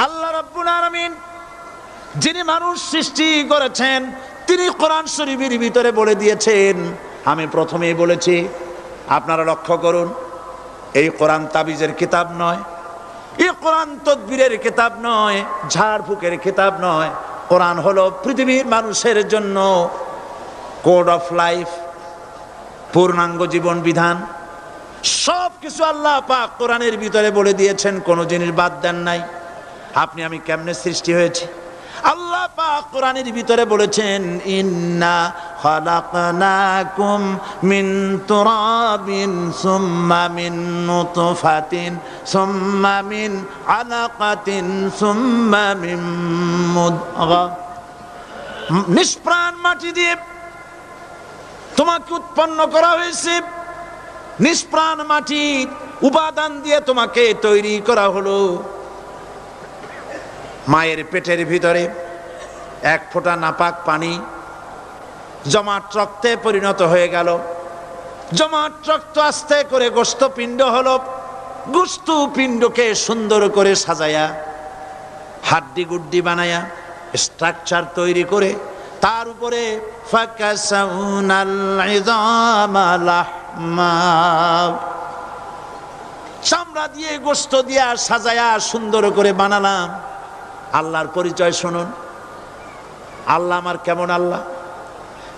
আল্লাহ রাব্বুল আলামিন যিনি মানুষ সৃষ্টি করেছেন তিনি কোরআন শরীফের ভিতরে বলে দিয়েছেন। আমি প্রথমেই বলেছি, আপনারা লক্ষ্য করুন, এই কোরআন তাবিজের কিতাব নয়, এই কোরআন তদবিরের কিতাব নয়, ঝাড়ফুঁকের কিতাব নয়। কোরআন হলো পৃথিবীর মানুষের জন্য কোড অফ লাইফ, পূর্ণাঙ্গ জীবন বিধান। সব কিছু আল্লাহ পাক কোরআনের ভিতরে বলে দিয়েছেন, কোনো জিনিস বাদ দেন নাই। আপনি আমি কেমনে সৃষ্টি হয়েছি আল্লাহ পাক কোরআনের ভিতরে বলেছেন, ইন্না খালাকনাকুম মিন তুরাবিন সুম্মা মিন নুতফাতিন সুম্মা মিন আলাকাতিন সুম্মা মিন মুদগা। নিষ্প্রাণ মাটি দিয়ে তোমাকে উৎপন্ন করা হয়েছে, নিষ্প্রাণ মাটির উপাদান দিয়ে তোমাকে তৈরি করা হলো। মায়ের পেটের ভিতরে এক ফোঁটা নাপাক পানি জমাট রক্তে পরিণত হয়ে গেল। জমাট রক্ত আস্তে করে গোশতপিণ্ড হলো। গোশতপিণ্ডকে সুন্দর করে সাজায়া, হাড্ডি গুড্ডি বানায়া, স্ট্রাকচার তৈরি করে তার উপরে ফাকাসাউনাল ইযামা লাহমা, চামড়া দিয়ে গোশত দিয়া সাজায়া সুন্দর করে বানালাম। আল্লাহর পরিচয় শুনুন, আল্লাহ আমার কেমন আল্লাহ।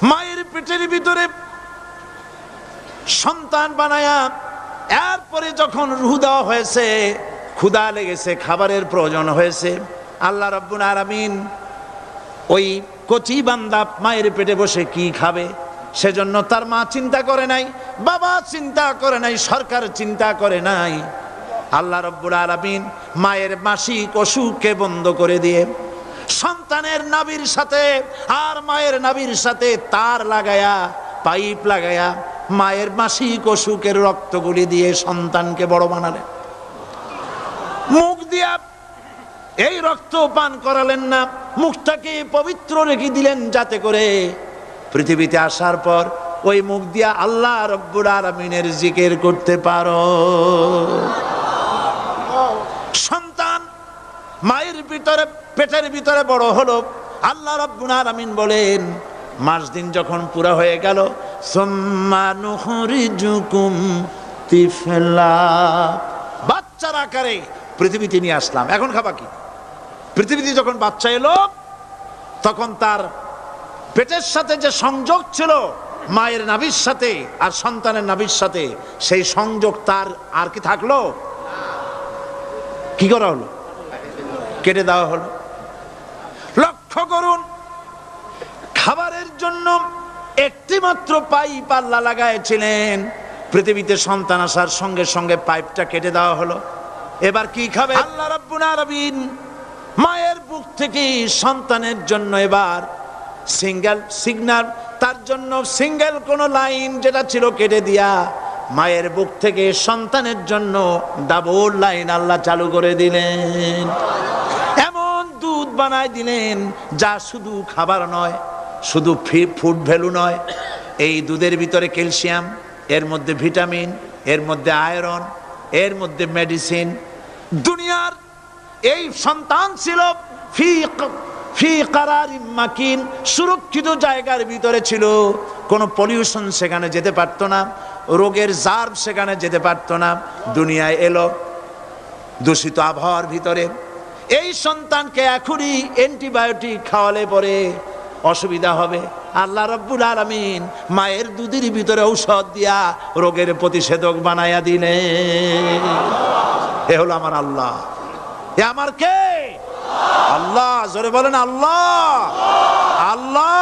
মায়ের পেটের ভিতরে সন্তান বানায়া এরপরে যখন রূহ দেওয়া হয়েছে, ক্ষুধা লেগেছে, খাবারের প্রয়োজন হয়েছে, আল্লাহ রাব্বুল আলামিন ওই কচি বান্দা মায়ের পেটে বসে কি খাবে সেজন্য তার মা চিন্তা করে নাই, বাবা চিন্তা করে নাই, সরকার চিন্তা করে নাই। আল্লাহ রাব্বুল আলামিন মায়ের মাসিক অসুখকে বন্ধ করে দিয়ে সন্তানের নাভির সাথে আর মায়ের নাভির সাথে তার লাগায়া, পাইপ লাগায়া মায়ের মাসিক অসুখের রক্তগুলি দিয়ে সন্তানকে বড় বানালেন। মুখ দিয়া এই রক্ত পান করালেন না, মুখটাকে পবিত্র রেখে দিলেন যাতে করে পৃথিবীতে আসার পর ওই মুখ দিয়া আল্লাহ রাব্বুল আলামিনের জিকির করতে পারো। সন্তান মায়ের ভিতরে পেটের ভিতরে বড় হলো। আল্লাহ রাব্বুল আলামিন বলেন, মাস দিন যখন পুরা হয়ে গেল, সুম্মা নুখরিজুকুম তিফলা, বাচ্চার আকারে পৃথিবীতে নিয়ে আসলাম। এখন খাবা কি? পৃথিবীতে যখন বাচ্চা এলো তখন তার পেটের সাথে যে সংযোগ ছিল মায়ের নাভির সাথে আর সন্তানের নাভির সাথে, সেই সংযোগ তার আর কি থাকলো? কি করা হলো? কেটে দেওয়া হলো। লক্ষ্য করুন, খাবারের জন্য একটি মাত্র পাইপ আল্লাহ লাগাইছিলেন, পৃথিবীতে সন্তান আসার সঙ্গে সঙ্গে পাইপটা কেটে দেওয়া হলো। এবার কি খাবে? আল্লাহ রাব্বুল আলামিন মায়ের বুক থেকে সন্তানের জন্য এবার সিঙ্গেল সিগন্যাল, তার জন্য সিঙ্গেল কোন লাইন যেটা ছিল কেটে দিয়া মায়ের বুক থেকে সন্তানের জন্য ডাবল লাইন আল্লাহ চালু করে দিলেন। এমন দুধ বানায় দিলেন যা শুধু খাবার নয়, শুধু ফুড ভ্যালু নয়। এই দুধের ভিতরে ক্যালসিয়াম, এর মধ্যে ভিটামিন, এর মধ্যে আয়রন, এর মধ্যে মেডিসিন। দুনিয়ার এই সন্তান ছিল ফি কারারিম মাকিন, সুরক্ষিত জায়গার ভিতরে ছিল। কোনো পলিউশন সেখানে যেতে পারতো না, রোগের জার্ম সেখানে যেতে পারতো না। দুনিয়ায় এলো দূষিত আবহাওয়ার ভিতরে। এই সন্তানকে এখনই অ্যান্টিবায়োটিক খাওয়ালে পরে অসুবিধা হবে। আল্লাহ রাব্বুল আলামিন মায়ের দুধের ভিতরে ঔষধ দিয়া রোগের প্রতিষেধক বানায়া দিলেন। এ হলো আমার আল্লাহ। এ আমার কে? আল্লাহ। জোরে বলেন আল্লাহ। আল্লাহ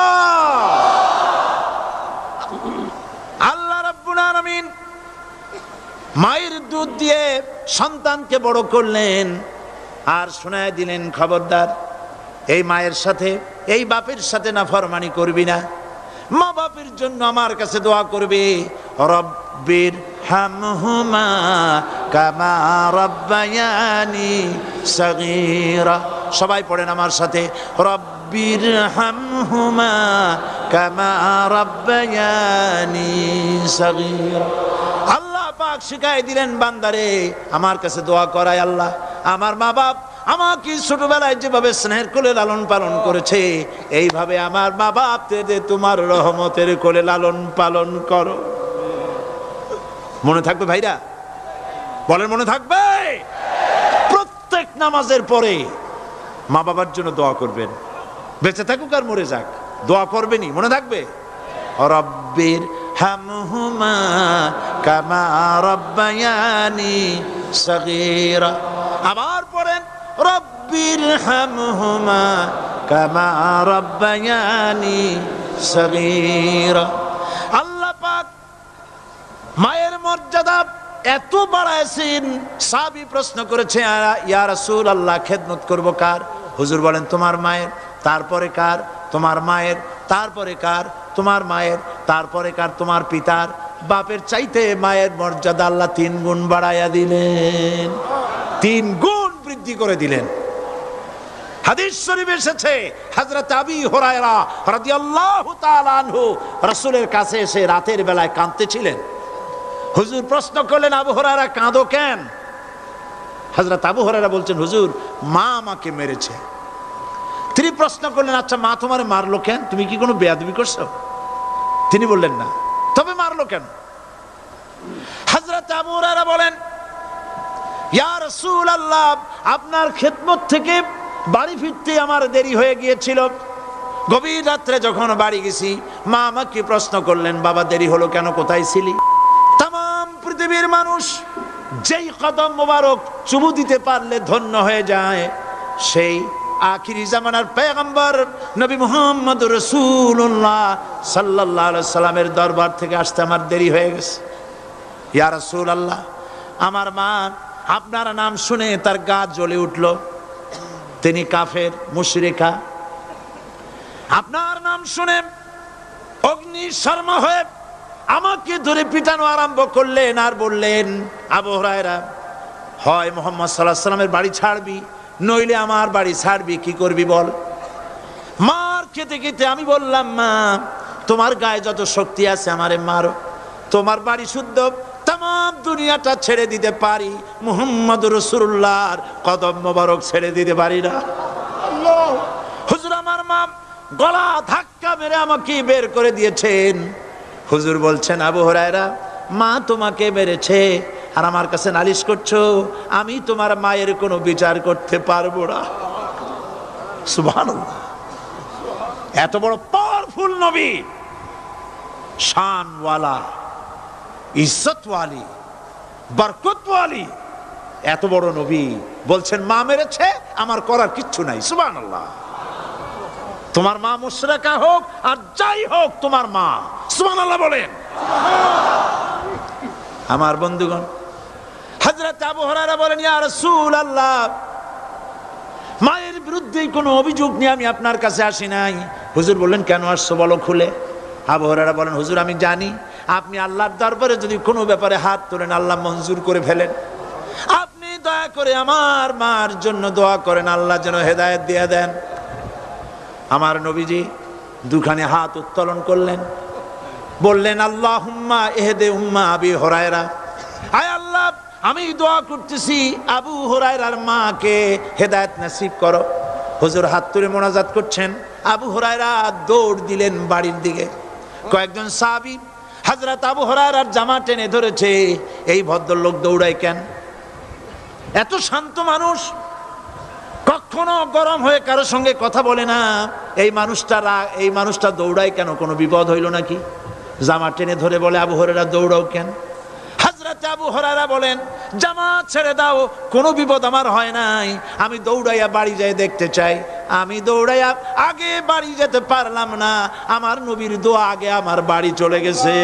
আল্লাহ রাব্বুল আলামিন মায়ের দুধ দিয়ে সন্তানকে বড় করলেন আর শোনায় দিলেন, খবরদার এই মায়ের সাথে, এই বাপের সাথে নাফরমানি করবি না। মা বাপের জন্য আমার কাছে দোয়া করবে, রব্বির হামহুমা কামা রাব্বায়ানি সাগীরা। সবাই পড়েন আমার সাথে, রব্বির হামহুমা কামা রাব্বায়ানি সাগীরা। আল্লাহ পাক শিখাই দিলেন বান্দারে আমার কাছে দোয়া করায়, আল্লাহ আমার মা বাপ আমাকে ছোটবেলায় যেভাবে স্নেহের কোলে লালন পালন করেছে, এইভাবে আমার মা বাপদের তোমার রহমতের কোলে লালন পালন করো। মনে থাকবে ভাইরা? বলেন মনে থাকবে? প্রত্যেক নামাজের পরে মা বাবার জন্য দোয়া করবেন, বেঁচে থাকুক আর মরে যাক, দোয়া করবেনই। মনে থাকবে? রব্বির হামহুমা কামা রব্বায়ানি সগীরা। আবার পড়েন রব্বির হামহুমা কামা রব্বায়ানি সগীরা। আল্লাহ পাক মায়ের মর্যাদা এত বাড়াইছেন, সাহাবী প্রশ্ন করেছে ইয়া রাসূলুল্লাহ খেদমত করব কার? হুজুর বলেন তোমার মায়ের, তারপরে কার? তোমার মায়ের, তারপরে কার? তোমার মায়ের, তারপরে কার? তোমার পিতার। বাপের চাইতে মায়ের মর্যাদা আল্লাহ 3 গুণ বাড়াইয়া দিলেন, 3 গুণ বৃদ্ধি করে দিলেন। হাদিস শরীফে এসেছে হযরত আবী হুরায়রা রাদিয়াল্লাহু তাআলা আনহু রাসূলের কাছে এসে রাতের বেলায় কাঁদতেছিলেন। হুজুর প্রশ্ন করলেন, আবু হুরায়রা কাঁদো কেন? হযরত আবু হুরায়রা বলছেন, হুজুর মা আমাকে মেরেছে। তিনি প্রশ্ন করলেন, আচ্ছা মা তোমারে মারলো কেন? তুমি কি কোনো বেয়াদবি করছো? তিনি বললেন না, তবে মারলো কেন? হযরত আবু হুরায়রা বলেন, ইয়া রাসূলুল্লাহ আপনার খেদমত থেকে বাড়ি ফিরতে আমার দেরি হয়ে গিয়েছিল। গভীর রাত্রে যখন বাড়ি গেছি, মা আমাকে প্রশ্ন করলেন, বাবা দেরি হলো কেন, কোথায় ছিলি? তাম পৃথিবীর মানুষ যেই কদম মোবারক চুমু দিতে পারলে ধন্য হয়ে যায়, সেই আখিরি জামানার পয়গম্বর নবী মুহাম্মদ রাসূলুল্লাহ সাল্লাল্লাহু আলাইহি সাল্লামের দরবার থেকে আসতে আমার দেরি হয়ে গেছে। ইয়া রাসূলুল্লাহ আমার মা আপনার নাম শুনে তার গা জ্বলে উঠল, তিনি কাফের মুশরিকা। আপনার নাম শুনে অগ্নি শর্মা হয়ে আমাকে ধরে পিটানো আরম্ভ করলেন আর বললেন, আবু হুরায়রা হয় মুহাম্মদ সাল্লাল্লাহু আলাইহি সাল্লামের বাড়ি ছাড়বি, নইলে আমার বাড়ি ছাড়বি, কি করবি বল? মার খেতে খেতে আমি বললাম, মা তোমার গায়ে যত শক্তি আছে আমারে মারো, তোমার বাড়ি শুদ্ধ, তাম দুনিয়াটা ছেড়ে দিতে পারি, মুহাম্মদ রাসূলুল্লাহর কদম মোবারক ছেড়ে দিতে পারি না। হুজুর আমার মা গলা ধাক্কা মেরে আমাকে বের করে দিয়েছেন। হুজুর বলছেন, আবু হুরায়রা মা তোমাকে মেরেছে আর আমার কাছে নালিশ করছো, আমি তোমার মায়ের কোনো বিচার করতে পারবো না। সুবহানাল্লাহ, এত বড় পাওয়ারফুল নবী, শানওয়ালা, ইজ্জতওয়ালি, বরকতওয়ালি, এত বড় নবী বলছেন মা মেরেছে, আমার করার কিচ্ছু নাই। সুবহানাল্লাহ। তোমার মা মুশরিকা হোক আর যাই হোক, তোমার মা। সুবহানাল্লাহ বলেন। আমার বন্ধুগণ, হযরত আবু হুরায়রা বলেন, ইয়া রাসূলুল্লাহ মায়ের বিরুদ্ধে কোনো অভিযোগ নিয়ে আমি আপনার কাছে আসি নাই। হুজুর বললেন, কেন আসছো বলো খুলে। আবু হুরায়রা বলেন, হুজুর আমি জানি আপনি আল্লাহর দরবারে যদি কোনো ব্যাপারে হাত তোলেন আল্লাহ মঞ্জুর করে ফেলেন। আপনি দয়া করে আমার মার জন্য দোয়া করেন, আল্লাহ যেন হেদায়েত দিয়ে দেন। আমার নবীজি দুখানে হাত উত্তোলন করলেন, বললেন, আল্লাহুম্মা ইহদি উম্মা আবি হুরায়রা, আয় আল্লাহ আমি দোয়া করতেছি আবু হুরায়রার মাকে হেদায়েত নসিব করো। হুজুর হাত তুলে মোনাজাত করছেন, আবু হুরায়রা দৌড় দিলেন বাড়ির দিকে। কয়েকজন সাহাবী হযরত আবু হুরায়রার জামা টেনে ধরেছে, এই ভদ্রলোক দৌড়ায় কেন? এত শান্ত মানুষ, কখনো গরম হয়ে কারোর সঙ্গে কথা বলে না, এই মানুষটা দৌড়ায় কেন? কোনো বিপদ হইল নাকি? জামা টেনে ধরে বলে, আবু হুরায়রা দৌড়াও কেন? হযরত আবু হুরায়রা বলেন, জামা ছেড়ে দাও, কোনো বিপদ আমার হয় নাই, আমি দৌড়াইয়া বাড়ি যাই দেখতে চাই। আমি দৌড়াইয়া আগে বাড়ি যেতে পারলাম না, আমার নবীর দোয়া আগে আমার বাড়ি চলে গেছে,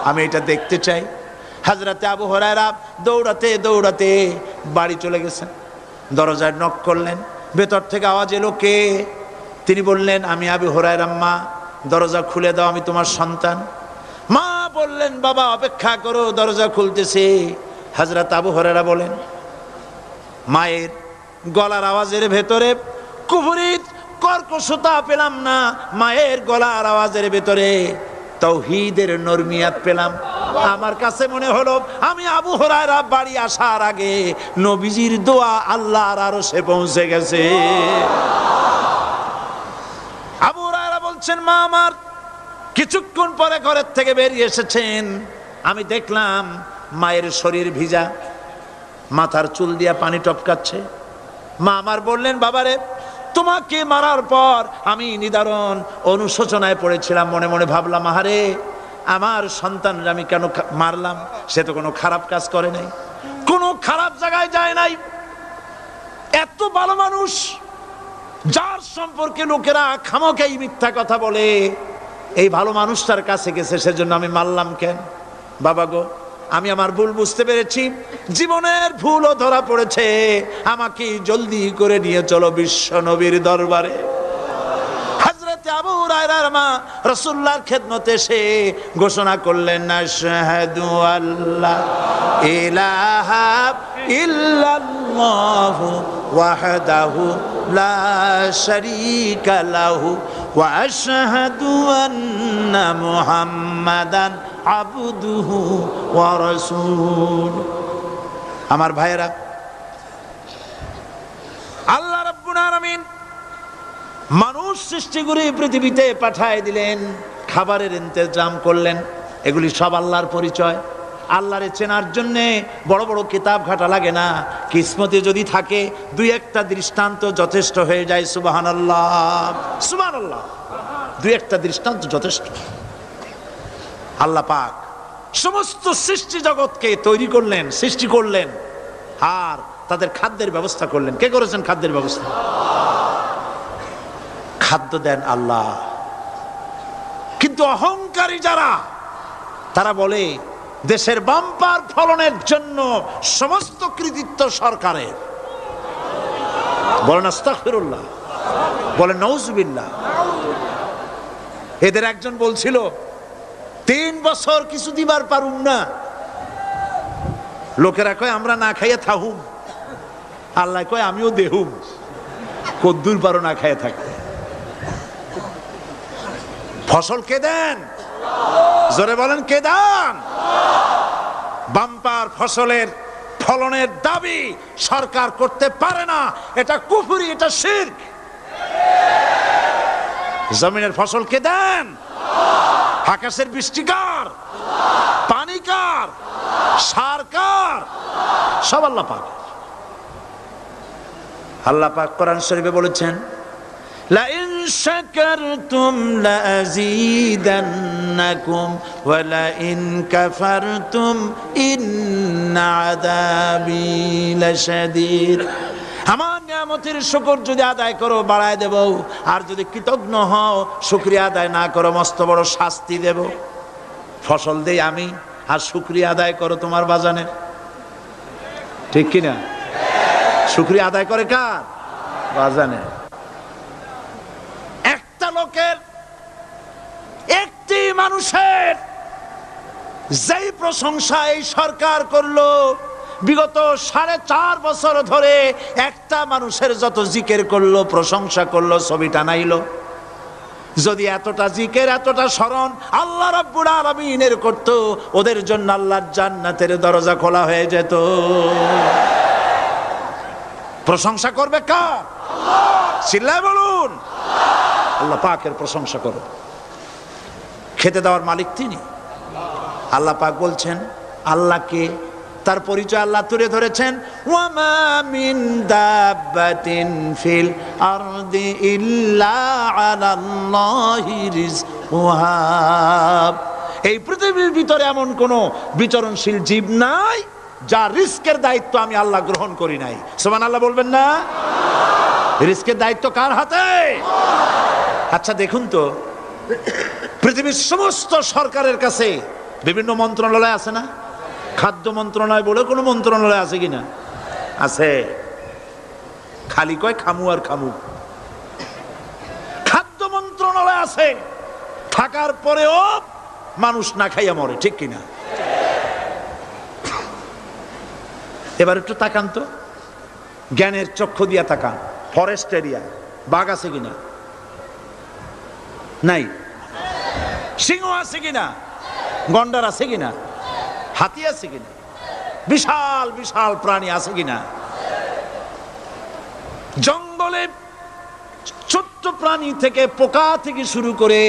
আমি এটা দেখতে চাই। হযরত আবু হুরায়রা দৌড়াতে দৌড়াতে বাড়ি চলে গেছেন। দরজায় নক করলেন, ভেতর থেকে আওয়াজ এলো, কে? তিনি বললেন, আমি আবু হুরায়রা, মা দরজা খুলে দাও, আমি তোমার সন্তান। মা বললেন, বাবা অপেক্ষা করো, দরজা খুলতেছে। হযরত আবু হুরায়রা বলেন, মায়ের গলার আওয়াজের ভেতরে কুফরি কর্কশতা পেলাম না, মায়ের গলার আওয়াজের ভেতরে তাওহীদের নরমিয়াত পেলাম। আমার কাছে মনে হলো আমি আবু হুরায়রা বাড়ি আসার আগে নবীজির দোয়া আল্লাহর আরশে পৌঁছে গেছে। আবু হুরায়রা বলছেন, মা আমার কিছুক্ষণ পরে ঘরের থেকে বেরিয়ে এসেছেন, আমি দেখলাম মায়ের শরীর ভিজা, মাথার চুল দিয়া পানি টপকাচ্ছে। মা আমার বললেন, বাবারে তোমাকে মারার পর আমি নিদারুণ অনুশোচনায় পড়েছিলাম, মনে মনে ভাবলাম, আহারে আমার সন্তানরা আমি কেন মারলাম? সে তো কোনো খারাপ কাজ করে নাই, কোনো খারাপ জায়গায় যায় নাই, এত ভালো মানুষ যার সম্পর্কে লোকেরা খামোখাই মিথ্যা কথা বলে, এই ভালো মানুষটার কাছে গেছে, সেজন্য আমি মারলাম কেন? বাবা গো, আমি আমার ভুল বুঝতে পেরেছি, জীবনের ভুলও ধরা পড়েছে, আমাকে জলদি করে নিয়ে চলো বিশ্ব নবীর দরবারে। হযরতে আবু হুরায়রার মা রাসূলুল্লাহর খেদমতে এসে ঘোষণা করলেন, আশহাদু আল্লা ইলাহা ইল্লাল্লাহু ওয়াহদাহু লা শারীকা লাহু ওয়া আশহাদু আন্না মুহাম্মাদান আবদুহু ওয়া রাসূলুহু। আমার ভাইয়েরা, আল্লাহ রাব্বুল আলামিন মানুষ সৃষ্টি করে পৃথিবীতে পাঠায় দিলেন, খাবারের ইন্তজাম করলেন, এগুলি সব আল্লাহর পরিচয়। আল্লাহরে চেনার জন্যে বড় বড় কিতাব ঘাটা লাগে না, কিসমতে যদি থাকে দুই একটা দৃষ্টান্ত যথেষ্ট হয়ে যায়। সুবহানাল্লাহ, সুবহানাল্লাহ, দুই একটা দৃষ্টান্ত যথেষ্ট। আল্লাহ পাক সমস্ত সৃষ্টি জগৎকে তৈরি করলেন, সৃষ্টি করলেন, আর তাদের খাদ্যের ব্যবস্থা করলেন। কে করেছেন খাদ্যের ব্যবস্থা? খাদ্য দেন আল্লাহ। কিন্তু অহংকারী যারা, তারা বলে দেশের বাম্পার ফলনের জন্য সমস্ত কৃতিত্ব সরকারের। বলেন আস্তাগফিরুল্লাহ, বলেন নাউজুবিল্লাহ। এদের একজন বলছিল, 3 বছর কিছু দিবার পারুম না, লোকেরা কয় আমরা না খাইয়া থাহুম, আল্লাহ কয় আমিও দেহুম, কদ্দুর পারো না খাইয়া থাকতে। ফসল কে দেন? জোরে বলেন, কে দেন? বাম্পার ফসলের ফলনের দাবি সরকার করতে পারে না, এটা কুফরি, এটা শিরক। জমিনের ফসল কে দেন? আকাশের বৃষ্টি কার? পানি কার? সার কার? সব আল্লাহ পাক। আল্লাহ পাক কোরআন শরীফে বলেছেন, লা ইন শাকারতুম লা আযীদান্নাকুম ওয়া লা ইন কাফারতুম ইন্না আযাবি লাশাদীদ। আমার নিয়ামতের শুকর যদি আদায় করো বাড়ায় দেব, আর যদি কৃতজ্ঞ হও, শুকরিয়া আদায় না করো, মস্ত বড় শাস্তি দেব। ফসল দেই আমি, আর শুকরিয়া আদায় করো তোমার বাজানের। ঠিক কিনা? শুকরিয়া আদায় করে কার? বাজানের। একটা লোকের, একটি মানুষের যেই প্রশংসা এই সরকার করলো, বিগত 4.5 বছর ধরে একটা মানুষের যত জিকির করলো, প্রশংসা করলো, ছবি টানাইলো, যদি এতটা জিকির, এতটা স্মরণ আল্লাহ রাব্বুল আলামিনের করতো, ওদের জন্য আল্লাহর জান্নাতের দরজা খোলা হয়ে যেত। প্রশংসা করবে কার? চিল্লায় বলুন, আল্লাহ পাকের প্রশংসা করো। খেতে দেওয়ার মালিক তিনি। আল্লাহ পাক বলছেন, আল্লাহকে, তার পরিচয় আল্লাহ তুলে ধরেছেন, ওয়ামা মিন দাব্বাতিন ফিল আরদি ইল্লা আলাল্লাহি রিজকুহা। এই পৃথিবীর ভিতরে এমন কোন বিচরণশীল জীব নাই যার রিস্কের দায়িত্ব আমি আল্লাহ গ্রহণ করি নাই। সুবহানাল্লাহ বলবেন না? রিস্কের দায়িত্ব কার হাতে? আচ্ছা দেখুন তো, পৃথিবীর সমস্ত সরকারের কাছে বিভিন্ন মন্ত্রণালয় আছে না? খাদ্য মন্ত্রণালয় বলে কোনো মন্ত্রণালয় আছে কিনা? আছে। খালি কয় খামু আর খামু। খাদ্য মন্ত্রণালয় আছে, থাকার পরেও মানুষ না খাইয়া মরে। ঠিক কিনা? এবার একটু তাকান তো, জ্ঞানের চক্ষু দিয়া তাকান। ফরেস্ট এরিয়া, বাঘ আছে কিনা? নাই। সিংহ আছে কিনা? গন্ডার আছে কিনা? হাতি আছে কিনা, বিশাল বিশাল প্রাণী আছে কিনা। জঙ্গলে ছোট্ট প্রাণী থেকে পোকা থেকে শুরু করে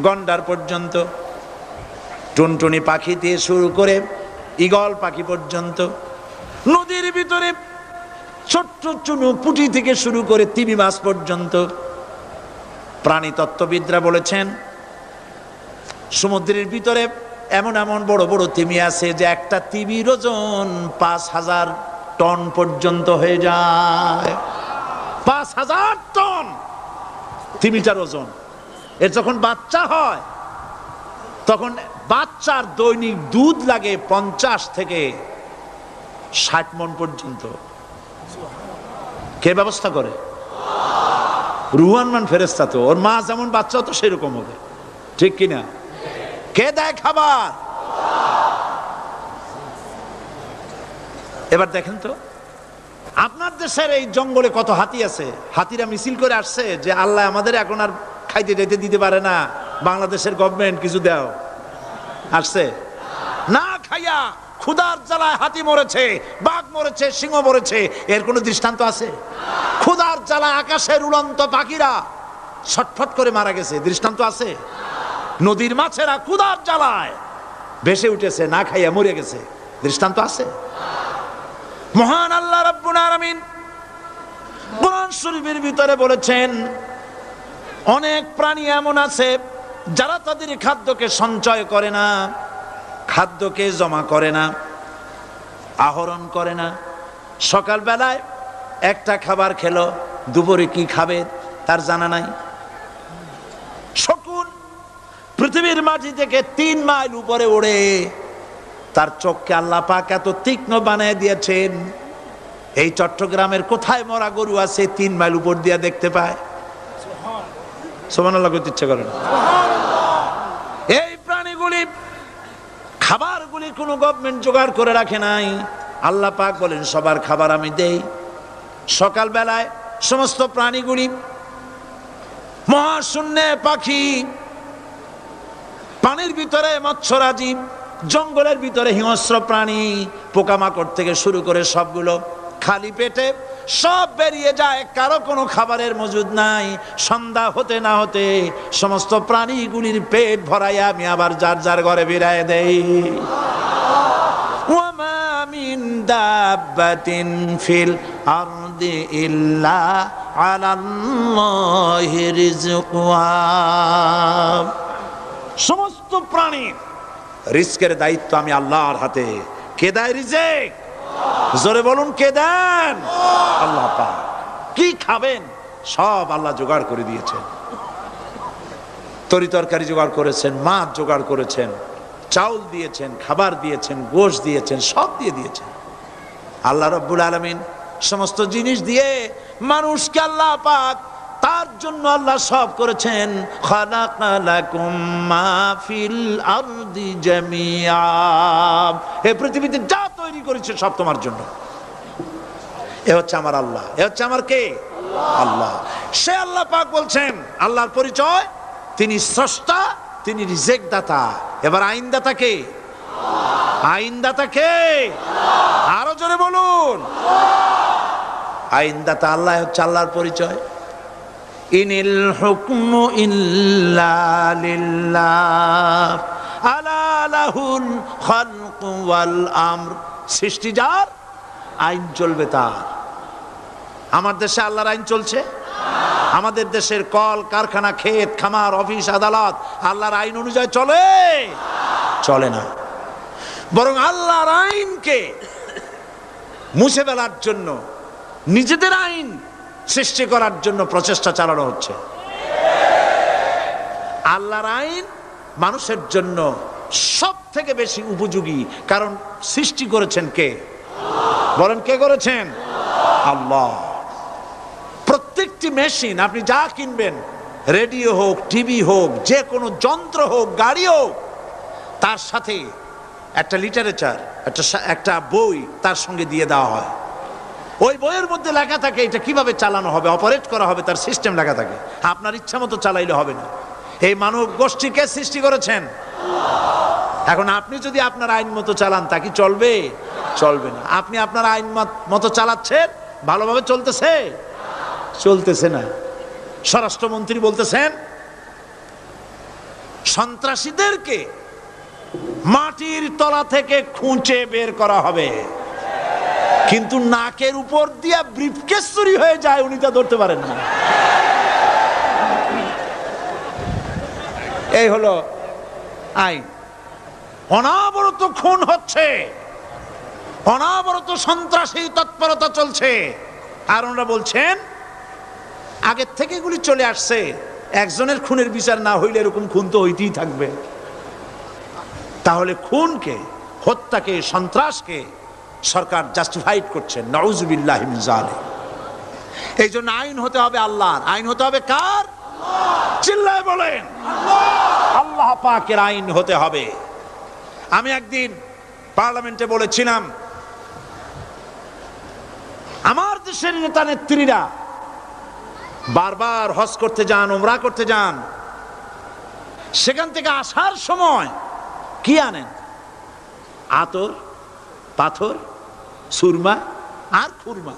গন্ডার পর্যন্ত, টুনটুনি পাখি দিয়ে শুরু করে ঈগল পাখি পর্যন্ত, নদীর ভিতরে ছোট্ট চুনু পুঁটি থেকে শুরু করে তিমি মাছ পর্যন্ত। প্রাণী তত্ত্ববিদরা বলেছেন সমুদ্রের ভিতরে এমন এমন বড় বড় তিমি আছে যে একটা তিমির ওজন 5000 টন পর্যন্ত হয়ে যায়। 5000 টন তিমিটার ওজন। এর যখন বাচ্চা হয় তখন বাচ্চার দৈনিক দুধ লাগে 50 থেকে 60 মণ পর্যন্ত। কে ব্যবস্থা করে? রুহান মান ফেরেশতা। তো ওর মা যেমন বাচ্চা তো সেরকম হবে, ঠিক কিনা? কে দেয় খাবার? এবার দেখেন তো আপনার দেশের এই জঙ্গলে কত হাতি আছে। হাতিরা মিছিল করে আসছে যে আল্লাহ আমাদের এখন আর খাইতে যাইতে দিতে পারে না, বাংলাদেশের গভর্নমেন্ট কিছু দাও। আসছে না, খাইয়া ক্ষুধার জ্বালায় হাতি মরেছে, বাঘ মরেছে, সিংহ মরেছে। এর কোনো দৃষ্টান্ত আছে? ক্ষুধার জ্বালায় আকাশের উড়ন্ত পাখিরা ছটফট করে মারা গেছে, দৃষ্টান্ত আছে? নদীর মাছেরা ক্ষুধার জ্বালায় ভেসে উঠেছে, না খাইয়া মরে গেছে, দৃষ্টান্ত আছে? মহান আল্লাহ রাব্বুল আলামিন কোরআন শরীফের ভিতরে বলেছেন অনেক প্রাণী এমন আছে যারা তাদের খাদ্যকে সঞ্চয় করে না, খাদ্যকে জমা করে না, আহরণ করে না। সকাল বেলায় একটা খাবার খেলো, দুপুরে কি খাবে তার জানা নাই। শকুন পৃথিবীর মাটি থেকে 3 মাইল উপরে ওড়ে, তার চোখকে আল্লাহ পাক এত তীক্ষ্ণ বানিয়ে দিয়েছেন। এই চট্টগ্রামের কোথায় মরা গরু আছে 3 মাইল উপর দিয়ে দেখতে পায়? সুবহানাল্লাহ করতে ইচ্ছা করে না। এই প্রাণীগুলি খাবারগুলি কোনো গভর্নমেন্ট জোগাড় করে রাখে নাই। আল্লাহ পাক বলেন সবার খাবার আমি দেই। সকাল বেলায় সমস্ত প্রাণীগুলি, মহাশূন্যে পাখি, পানির ভিতরে মৎস্যরাজি, জঙ্গলের ভিতরে হিংস্র প্রাণী, পোকামাকড় থেকে শুরু করে সবগুলো খালি পেটে সব বেরিয়ে যায়, কারো কোনো খাবারের মজুদ নাই। সন্ধ্যা হতে না হতে সমস্ত প্রাণীগুলির পেট ভরাইয়া আমি আবার যার যার ঘরে ফিরাইয়া দেই। ওয়ামা মিন দাব্বাতিন ফিল আরদি ইল্লা আলাল্লাহি রিজকুহা। সমস্ত প্রাণী রিজকের দায়িত্ব আমি আল্লাহর হাতে। কে দেয় রিজেক? জোরে বলুন, কে দেন? আল্লাহ পাক। কি খাবেন সব আল্লাহ জোগাড় করে দিয়েছেন। তরি তরকারি জোগাড় করেছেন, মাছ জোগাড় করেছেন, চাউল দিয়েছেন, খাবার দিয়েছেন, গোশত দিয়েছেন, সব দিয়ে দিয়েছেন আল্লাহ রাব্বুল আলামিন। সমস্ত জিনিস দিয়ে মানুষকে আল্লাহ পাক তার জন্য আল্লাহ সব করেছেন। খালাকালাকুম মা ফিল আরদি জামিআ। এই পৃথিবীতে যা তৈরি করেছে সব তোমার জন্য। এ হচ্ছে আমার আল্লাহ, এ হচ্ছে আমার কে? আল্লাহ। সে আল্লাহ পাক বলছেন, আল্লাহর পরিচয় তিনি স্রষ্টা, তিনি রিজেক দাতা। এবার আইনদাতা কে? আইনদাতা কে? আরো জোরে বলুন। আইনদাতা আল্লাহ হচ্ছে আল্লাহর পরিচয়। ইনিল হুকমু ইল্লা লিল্লাহ আলা লাহুল খালকু ওয়াল আমর। সৃষ্টি যার, আইন চলবে তার। আমার দেশে আল্লাহর আইন চলছে? আমাদের দেশের কল কারখানা, ক্ষেত খামার, অফিস আদালত আল্লাহর আইন অনুযায়ী চলে? চলে না। বরং আল্লাহর আইনকে মুছে ফেলার জন্য নিজেদের আইন সৃষ্টি করার জন্য প্রচেষ্টা চালানো হচ্ছে। আল্লাহর আইন মানুষের জন্য সব থেকে বেশি উপযোগী, কারণ সৃষ্টি করেছেন কে? বলেন, কে করেছেন? আল্লাহ। প্রত্যেকটি মেশিন আপনি যা কিনবেন, রেডিও হোক, টিভি হোক, যে কোনো যন্ত্র হোক, গাড়ি হোক, তার সাথে একটা লিটারেচার, একটা বই তার সঙ্গে দিয়ে দেওয়া হয়। ওই বইয়ের মধ্যে লেখা থাকে এটা কিভাবে চালানো হবে, অপারেট করা হবে, তার সিস্টেম লেখা থাকে। আপনার ইচ্ছা মতো চালাইলে হবে না। এই মানব গোষ্ঠীকে সৃষ্টি করেছেন এখন আপনি যদি আপনার আইন মতো চালান তা কি চলবে? চলবে না। আপনি আপনার আইন মতো চালাচ্ছেন, ভালোভাবে চলতেছে? চলতেছে না। স্বরাষ্ট্রমন্ত্রী বলতেছেন সন্ত্রাসীদেরকে মাটির তলা থেকে খুঁজে বের করা হবে, কিন্তু নাকের উপর দিয়া ব্রিফকেস চুরি হয়ে যায়, উনি তা ধরতে পারেন না। এই হলো আইন। অনাবরত খুন হচ্ছে, অনাবরত সন্ত্রাসী তৎপরতা চলছে, আর ওনারা বলছেন আগের থেকে এগুলি চলে আসছে, একজনের খুনের বিচার না হইলে এরকম খুন তো হইতেই থাকবে। তাহলে খুনকে, হত্যাকে, সন্ত্রাসকে সরকার জাস্টিফাইড করছে। নাউযুবিল্লাহি মিন যালিক। এই জন্য আইন হতে হবে আল্লাহর। আইন হতে হবে কার? চিল্লায় বলেন, আল্লাহ পাকের আইন হতে হবে। আমি একদিন পার্লামেন্টে বলেছিলাম, আমার দেশের নেতা নেত্রীরা বারবার হজ করতে যান, উমরা করতে যান, সেখান থেকে আসার সময় কি আনেন? আতর, পাথর, সুরমা আর খুরমা,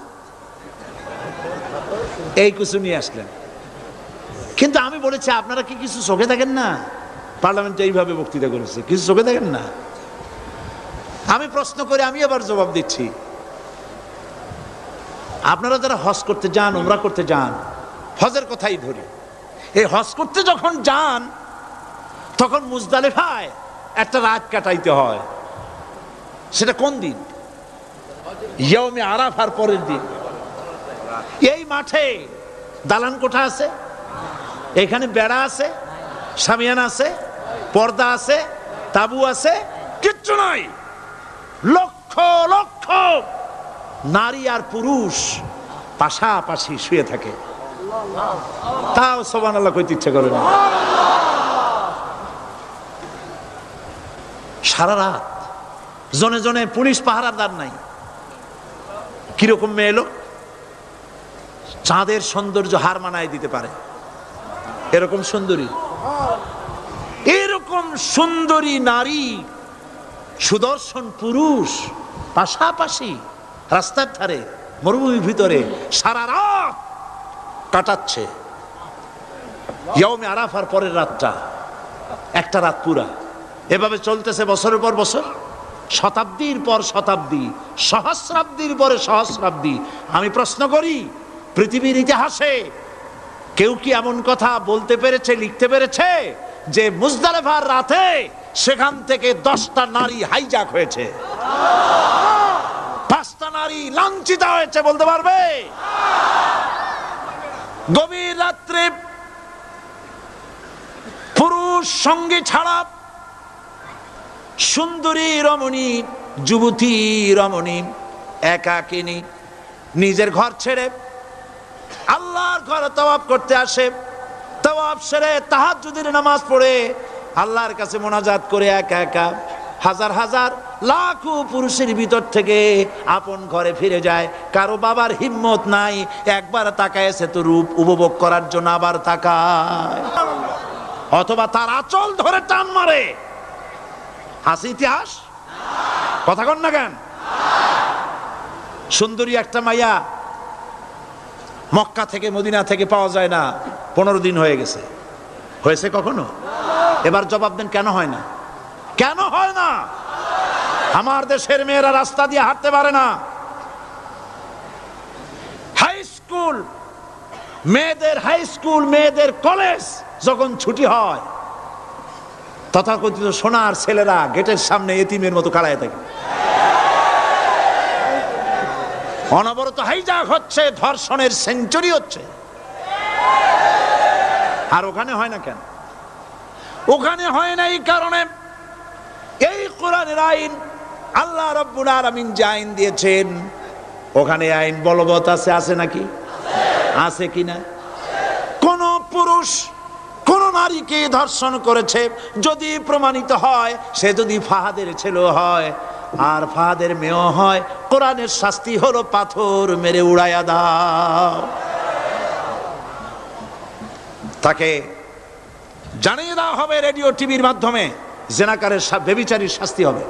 এই কিছু নিয়ে আসলেন। কিন্তু আমি বলেছি আপনারা কি কিছু চোখে দেখেন না? পার্লামেন্টে এইভাবে বক্তৃতা করেছে, কিছু চোখে দেখেন না? আমি প্রশ্ন করে আমি আবার জবাব দিচ্ছি, আপনারা যারা হজ করতে যান, উমরা করতে যান, হজের কথাই ধরি, এই হজ করতে যখন যান তখন মুজদালিফায় একটা রাত কাটাইতে হয়। সেটা কোন দিন? ইয়ৌমে আরাফার পরের দিন। এই মাঠে দালান কোঠা আছে, এখানে বেড়া আছে, শামিয়ানা আছে, পর্দা আছে, তাবু আছে, কিচ্ছু নাই। লক্ষ লক্ষ নারী আর পুরুষ পাশাপাশি শুয়ে থাকে, তাও সুবহানাল্লাহ কইতে ইচ্ছা করে না। সারা রাত জনে জনে পুলিশ পাহারাদার নাই। কিরকম মেয়ে এলো, চাঁদের সৌন্দর্য হার মানায় দিতে পারে এরকম সুন্দরী, এরকম সুন্দরী নারী, সুদর্শন পুরুষ পাশাপাশি রাস্তার ধারে মরুভূমির ভিতরে সারা রাত কাটাচ্ছে। ইয়ৌমে আরাফার পরের রাতটা একটা রাত পুরা। এভাবে চলতেছে বছরের পর বছর, শতাব্দীর পর শতাব্দী, সহস্রাব্দীর পরে সহস্রাব্দী। আমি প্রশ্ন করি, পৃথিবীর ইতিহাসে কেউ কি এমন কথা বলতে পেরেছে, লিখতে পেরেছে যে মুজদালিফার রাতে সেখান থেকে 10টা নারী হাইজ্যাক হয়েছে, 5টা নারী লাঞ্ছিত হয়েছে? বলতে পারবে? গভীর রাত্রে পুরুষ সঙ্গী ছাড়া সুন্দরী রমণী, যুবতী রমণী একাকিনী নিজের ঘর ছেড়ে আল্লাহর ঘরে তওয়াফ করতে আসে। তওয়াফ সেরে তাহাজ্জুদের নামাজ পড়ে আল্লাহর কাছে মোনাজাত করে একা একা হাজার হাজার লাখো পুরুষের ভিতর থেকে আপন ঘরে ফিরে যায়। কারো বাবার হিম্মত নাই, একবার তাকায় সে তো রূপ উপভোগ করার জন্য আবার তাকায়, অথবা তার আঁচল ধরে টান মারে। আছে ইতিহাস? কথা কন না কেন? সুন্দরী একটা মাইয়া মক্কা থেকে, মদিনা থেকে পাওয়া যায় না, 15 দিন হয়ে গেছে। হয়েছে কখনো? এবার জবাব দেন, কেন হয় না? কেন হয় না? আমার দেশের মেয়েরা রাস্তা দিয়ে হাঁটতে পারে না। হাই স্কুল মেয়েদের, হাই স্কুল মেয়েদের কলেজ যখন ছুটি হয়, তথাকথিত সোনার ছেলেরা গেটের সামনে এতিমের মতো কাড়ায় থাকে। অনবরত হাইজ্যাক হচ্ছে, ধর্ষণের সেঞ্চুরি হচ্ছে। আর ওখানে হয় না কেন? ওখানে হয় না এই কারণে, এই কোরআনের আইন আল্লাহ রাব্বুল আলামিন যে আইন দিয়েছেন, ওখানে আইন বলবৎ আছে। আছে নাকি? আছে কিনা? কোন পুরুষ কোন নারীকে ধর্ষণ করেছে যদি প্রমাণিত হয়, সে যদি ফাহাদের ছেলে হয় আর ফাহাদের মেয়েও হয়, কোরআনের শাস্তি হলো পাথর মেরে উড়াইয়া দাও। তাকে জানিয়ে দেওয়া হবে রেডিও টিভির মাধ্যমে জেনাকারের ব্যভিচারীর শাস্তি হবে।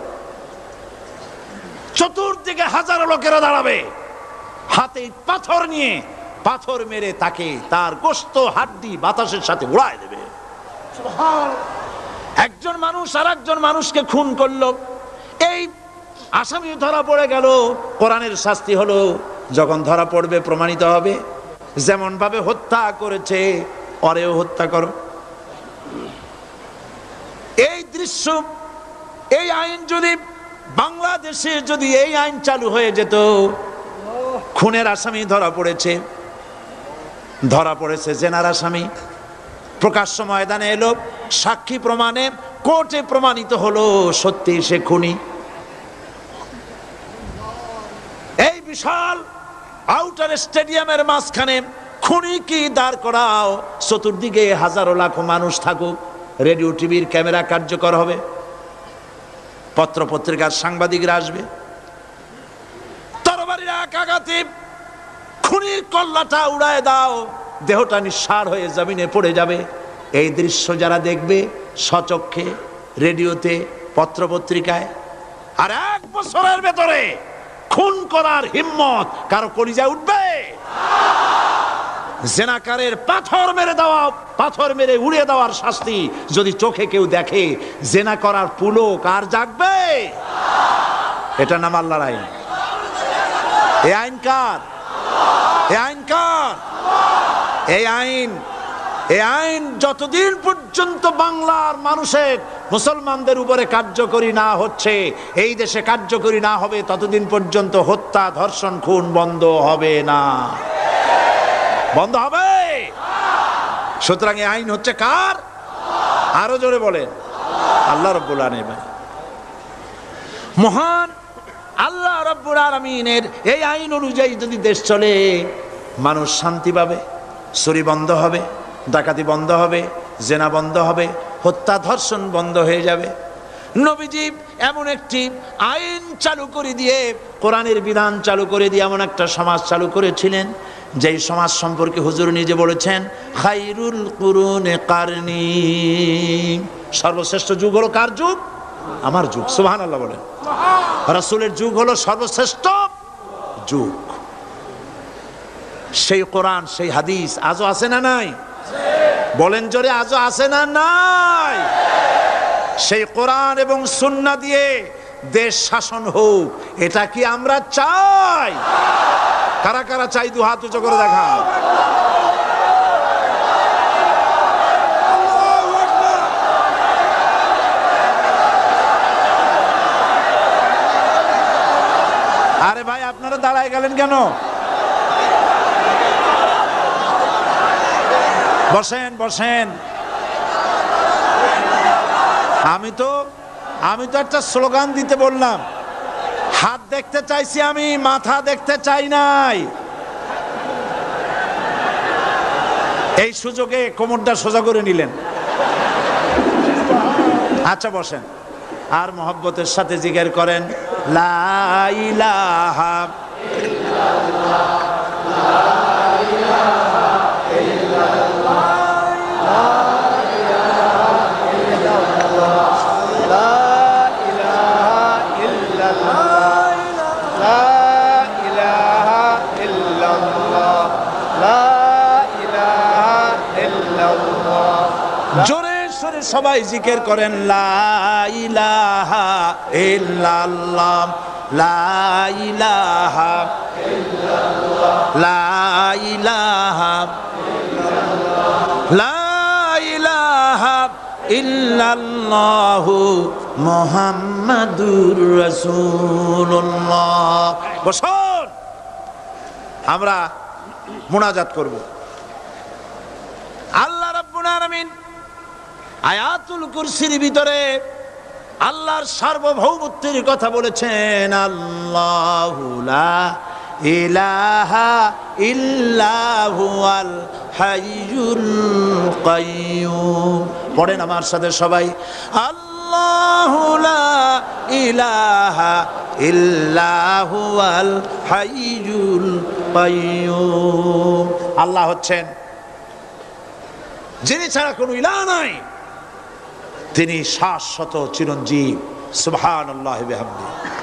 চতুর্দিকে হাজারো লোকেরা দাঁড়াবে, হাতে পাথর নিয়ে পাথর মেরে তাকে তার গোশত হাড্ডি বাতাসের সাথে উড়ায় দেবে। একজন মানুষ আর একজন মানুষকে খুন করলো, এই আসামি ধরা পড়ে গেল, কোরআনের শাস্তি হলো যখন ধরা পড়বে প্রমাণিত হবে যেমন ভাবে হত্যা করেছে ওরেও হত্যা করো। এই দৃশ্য, এই আইন যদি বাংলাদেশে যদি এই আইন চালু হয়ে যেত, খুনের আসামি ধরা পড়েছে জেনার আসামি, প্রকাশ্য ময়দানে এলো, সাক্ষী প্রমাণে কোর্টে প্রমাণিত হলো সত্যি সে খুনি। এই বিশাল আউটার স্টেডিয়ামের মাঝখানে খুনি কি দাঁড় করাও, চতুর্দিকে হাজারো লাখো মানুষ থাকুক, রেডিও টিভির ক্যামেরা কার্যকর হবে, পত্র পত্রিকার সাংবাদিকরা আসবে, তরবারির এক আঘাতে খুনির কল্লাটা উড়ায় দাও, দেহটা নিঃসাড় হয়ে জমিনে পড়ে যাবে। এই দৃশ্য যারা দেখবে স্বচক্ষে, রেডিওতে, পত্র পত্রিকায়, আর 1 বছরের ভেতরে খুন করার হিম্মত কারো কলিজায় উঠবে? জেনাকারের পাথর মেরে উড়িয়ে দেওয়ার শাস্তি যদি চোখে কেউ দেখে, জেনা করার পুলক আর জাগবে? এটা নাম আল্লাহর আইন। এই আইন কার? এই আইন যতদিন পর্যন্ত বাংলার মানুষের, মুসলমানদের উপরে কার্যকরী না হচ্ছে, এই দেশে কার্যকরী না হবে, ততদিন পর্যন্ত হত্যা, ধর্ষণ, খুন বন্ধ হবে না। বন্ধ হবে। সুতরাং এই আইন হচ্ছে কার? আরো জোরে বলেন, আল্লাহ রাব্বুল আলামিন। মহান আল্লাহ রাব্বুল আলামিনের এই আইন অনুযায়ী যদি দেশ চলে, মানুষ শান্তি পাবে, চুরি বন্ধ হবে, ডাকাতি বন্ধ হবে, জেনা বন্ধ হবে, হত্যা ধর্ষণ বন্ধ হয়ে যাবে। নবীজি এমন একটি আইন চালু করে দিয়ে, কোরআনের বিধান চালু করে দিয়ে এমন একটা সমাজ চালু করেছিলেন, যেই সমাজ সম্পর্কে হুজুর নিজে বলেছেন, খায়রুল কুরুনে কারনি, সর্বশ্রেষ্ঠ যুগ হলো কার যুগ? আমার যুগ। সুবহানাল্লাহ বলেন। রাসূলের যুগ হলো সর্বশ্রেষ্ঠ যুগ। সেই কোরআন, সেই হাদিস আজও আছে না নাই? বলেন জোরে, আজও আছে না নাই? সেই কোরআন এবং সুন্নাহ দিয়ে দেশ শাসন হোক, এটা কি আমরা চাই? কারা কারা চাই? দু হাত উঁচু করে দেখা। আরে ভাই, আপনারা দাঁড়ায় গেলেন কেন? বসেন বসেন। আমি তো একটা স্লোগান দিতে বললাম, হাত দেখতে চাইছি আমি, মাথা দেখতে চাই নাই। এই সুযোগে কোমরটা সোজা করে নিলেন। আচ্ছা বসেন, আর মহব্বতের সাথে জিকির করেন, লা ইলাহা ইল্লাল্লাহ, লা ইলাহা ইল্লাল্লাহ, লা ইলাহা ইল্লাল্লাহ, লা ইলাহা ইল্লাল্লাহ, লা ইলাহা ইল্লাল্লাহ, লা ইলাহা ইল্লাল্লাহ। জোরে সরে সবাই জিকির করেন, লা ইলাহা ইল্লাল্লাহ, লা ইলাহা ইল্লাল্লাহ, লা ইলাহা ইল্লাল্লাহ, লা ইলাহা ইল্লাল্লাহু মুহাম্মাদুর রাসূলুল্লাহ। বসুন, আমরা মুনাজাত করব। আল্লাহ রাব্বুল আলামিন আয়াতুল কুরসির ভিতরে আল্লাহর সার্বভৌমত্বের কথা বলেছেন, আল্লাহু লা ইলাহা ইল্লা হুয়াল হাইয়ুল কাইয়্যুম। পড়েন আমার সাথে সবাই, আল্লাহু লা ইলাহা ইল্লা হুয়াল হাইয়ুল কাইয়্যুম। আল্লাহ হচ্ছেন যিনি ছাড়া কোনো ইলাহ নাই, তিনি শাশ্বত চিরঞ্জীব। সুবহানাল্লাহি ওয়া বিহামদিহি।